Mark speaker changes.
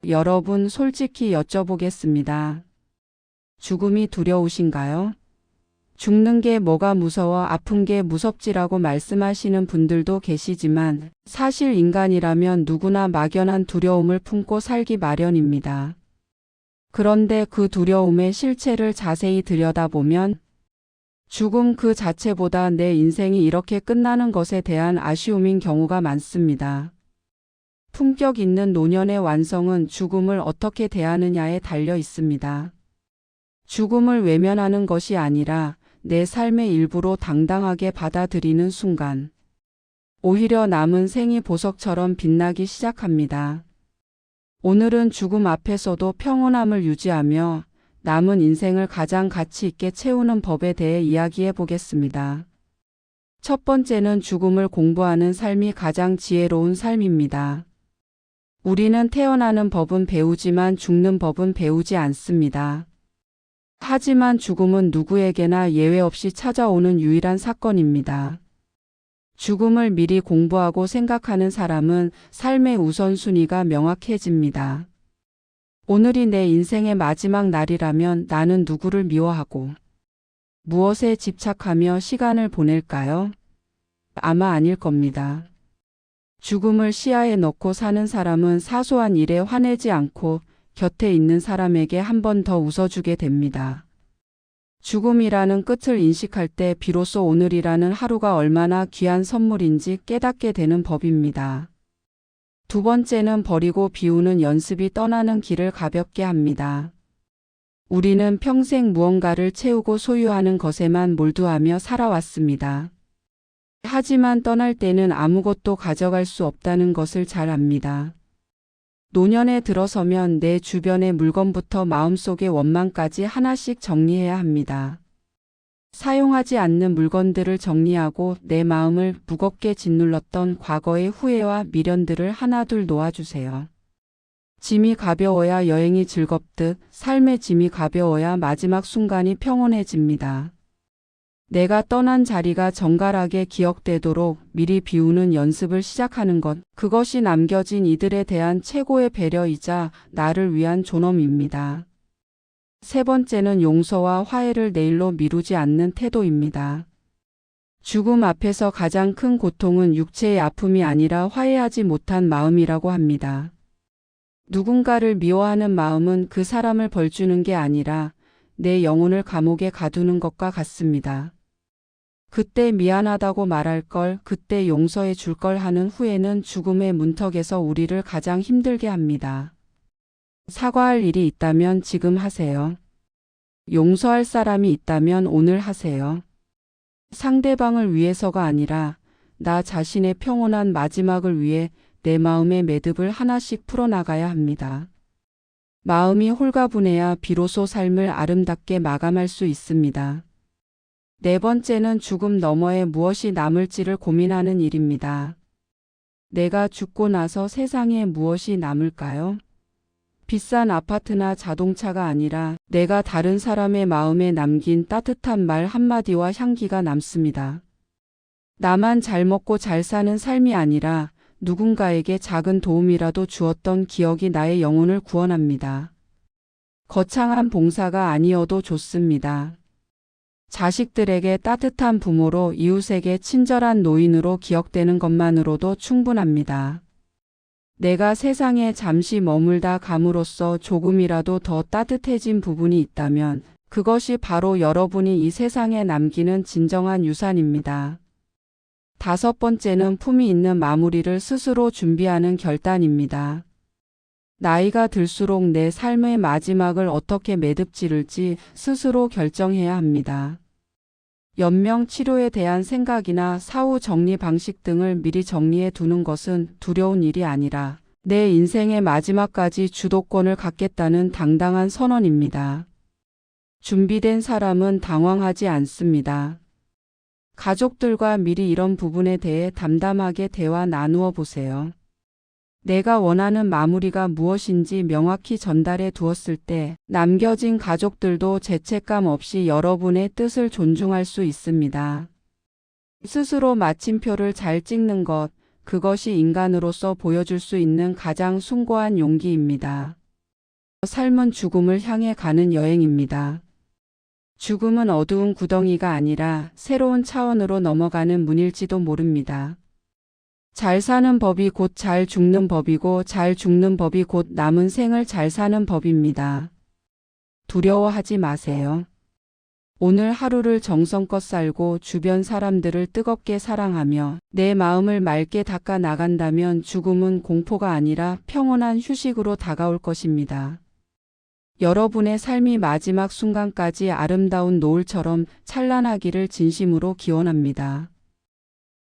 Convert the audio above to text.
Speaker 1: 여러분, 솔직히 여쭤보겠습니다. 죽음이 두려우신가요? 죽는 게 뭐가 무서워, 아픈 게 무섭지라고 말씀하시는 분들도 계시지만 사실 인간이라면 누구나 막연한 두려움을 품고 살기 마련입니다. 그런데 그 두려움의 실체를 자세히 들여다보면 죽음 그 자체보다 내 인생이 이렇게 끝나는 것에 대한 아쉬움인 경우가 많습니다. 품격 있는 노년의 완성은 죽음을 어떻게 대하느냐에 달려 있습니다. 죽음을 외면하는 것이 아니라 내 삶의 일부로 당당하게 받아들이는 순간, 오히려 남은 생이 보석처럼 빛나기 시작합니다. 오늘은 죽음 앞에서도 평온함을 유지하며 남은 인생을 가장 가치 있게 채우는 법에 대해 이야기해 보겠습니다. 첫 번째는 죽음을 공부하는 삶이 가장 지혜로운 삶입니다. 우리는 태어나는 법은 배우지만 죽는 법은 배우지 않습니다. 하지만 죽음은 누구에게나 예외 없이 찾아오는 유일한 사건입니다. 죽음을 미리 공부하고 생각하는 사람은 삶의 우선순위가 명확해집니다. 오늘이 내 인생의 마지막 날이라면 나는 누구를 미워하고 무엇에 집착하며 시간을 보낼까요? 아마 아닐 겁니다. 죽음을 시야에 넣고 사는 사람은 사소한 일에 화내지 않고 곁에 있는 사람에게 한 번 더 웃어주게 됩니다. 죽음이라는 끝을 인식할 때 비로소 오늘이라는 하루가 얼마나 귀한 선물인지 깨닫게 되는 법입니다. 두 번째는 버리고 비우는 연습이 떠나는 길을 가볍게 합니다. 우리는 평생 무언가를 채우고 소유하는 것에만 몰두하며 살아왔습니다. 하지만 떠날 때는 아무것도 가져갈 수 없다는 것을 잘 압니다. 노년에 들어서면 내 주변의 물건부터 마음속의 원망까지 하나씩 정리해야 합니다. 사용하지 않는 물건들을 정리하고 내 마음을 무겁게 짓눌렀던 과거의 후회와 미련들을 하나둘 놓아주세요. 짐이 가벼워야 여행이 즐겁듯 삶의 짐이 가벼워야 마지막 순간이 평온해집니다. 내가 떠난 자리가 정갈하게 기억되도록 미리 비우는 연습을 시작하는 것, 그것이 남겨진 이들에 대한 최고의 배려이자 나를 위한 존엄입니다. 세 번째는 용서와 화해를 내일로 미루지 않는 태도입니다. 죽음 앞에서 가장 큰 고통은 육체의 아픔이 아니라 화해하지 못한 마음이라고 합니다. 누군가를 미워하는 마음은 그 사람을 벌주는 게 아니라 내 영혼을 감옥에 가두는 것과 같습니다. 그때 미안하다고 말할 걸, 그때 용서해 줄 걸 하는 후회는 죽음의 문턱에서 우리를 가장 힘들게 합니다. 사과할 일이 있다면 지금 하세요. 용서할 사람이 있다면 오늘 하세요. 상대방을 위해서가 아니라 나 자신의 평온한 마지막을 위해 내 마음의 매듭을 하나씩 풀어나가야 합니다. 마음이 홀가분해야 비로소 삶을 아름답게 마감할 수 있습니다. 네 번째는 죽음 너머에 무엇이 남을지를 고민하는 일입니다. 내가 죽고 나서 세상에 무엇이 남을까요? 비싼 아파트나 자동차가 아니라 내가 다른 사람의 마음에 남긴 따뜻한 말 한마디와 향기가 남습니다. 나만 잘 먹고 잘 사는 삶이 아니라 누군가에게 작은 도움이라도 주었던 기억이 나의 영혼을 구원합니다. 거창한 봉사가 아니어도 좋습니다. 자식들에게 따뜻한 부모로, 이웃에게 친절한 노인으로 기억되는 것만으로도 충분합니다. 내가 세상에 잠시 머물다 감으로써 조금이라도 더 따뜻해진 부분이 있다면 그것이 바로 여러분이 이 세상에 남기는 진정한 유산입니다. 다섯 번째는 품위 있는 마무리를 스스로 준비하는 결단입니다. 나이가 들수록 내 삶의 마지막을 어떻게 매듭 지을지 스스로 결정해야 합니다. 연명 치료에 대한 생각이나 사후 정리 방식 등을 미리 정리해 두는 것은 두려운 일이 아니라 내 인생의 마지막까지 주도권을 갖겠다는 당당한 선언입니다. 준비된 사람은 당황하지 않습니다. 가족들과 미리 이런 부분에 대해 담담하게 대화 나누어 보세요. 내가 원하는 마무리가 무엇인지 명확히 전달해 두었을 때 남겨진 가족들도 죄책감 없이 여러분의 뜻을 존중할 수 있습니다. 스스로 마침표를 잘 찍는 것, 그것이 인간으로서 보여줄 수 있는 가장 숭고한 용기입니다. 삶은 죽음을 향해 가는 여행입니다. 죽음은 어두운 구덩이가 아니라 새로운 차원으로 넘어가는 문일지도 모릅니다. 잘 사는 법이 곧 잘 죽는 법이고 잘 죽는 법이 곧 남은 생을 잘 사는 법입니다. 두려워하지 마세요. 오늘 하루를 정성껏 살고 주변 사람들을 뜨겁게 사랑하며 내 마음을 맑게 닦아 나간다면 죽음은 공포가 아니라 평온한 휴식으로 다가올 것입니다. 여러분의 삶이 마지막 순간까지 아름다운 노을처럼 찬란하기를 진심으로 기원합니다.